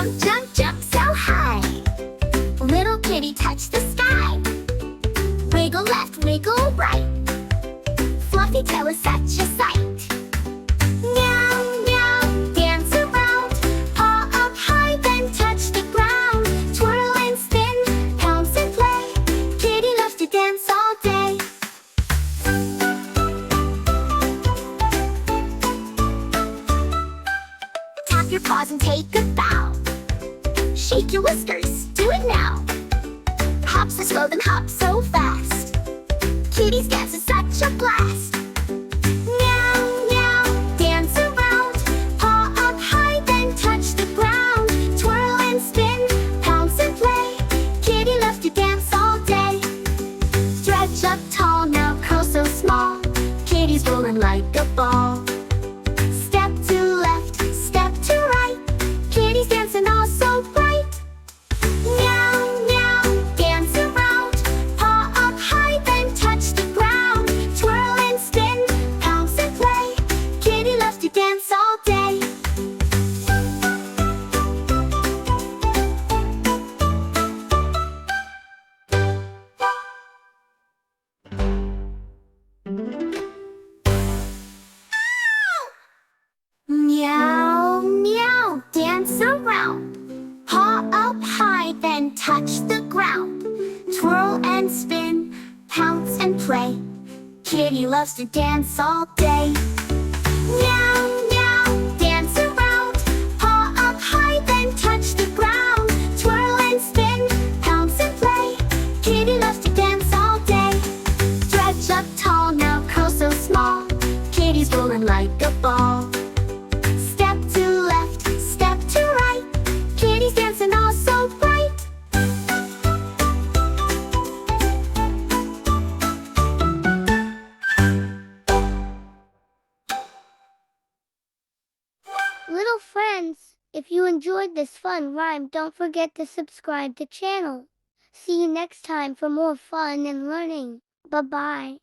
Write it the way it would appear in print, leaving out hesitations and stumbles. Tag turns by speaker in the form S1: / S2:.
S1: Jump, jump, jump so high. Little kitty touch the sky. Wiggle left, wiggle right. Fluffy tail is such a sight. Meow, meow, dance around. Paw up high, then touch the ground. Twirl and spin, pounce and play. Kitty loves to dance all day. Tap your paws and take a bow. Shake your whiskers, do it now. Hop so slow, then hop so fast. Kitty's dance is such a blast. Meow, meow, dance around. Paw up high, then touch the ground. Twirl and spin, pounce and play. Kitty loves to dance all day. Stretch up tall, now curl so small. Kitty's rolling like a ball. Step to left, step to right. Kitty's dancing all so bright. Meow, meow, dance around. Paw up high, then touch the ground. Twirl and spin, pounce and play. Kitty loves to dance all day. Meow, meow, dance around. Paw up high, then touch the ground. Twirl and spin, pounce and play. Kitty loves to dance all day. Meow, meow, dance around. Paw up high, then touch the ground. Twirl and spin, pounce and play. Kitty loves to dance all day. Stretch up tall, now curl so small. Kitty's rolling like a ball. Step to left, step to right. Kitty's dancing all so bright.
S2: Little friends, if you enjoyed this fun rhyme, don't forget to subscribe to channel. See you next time for more fun and learning. Bye-bye.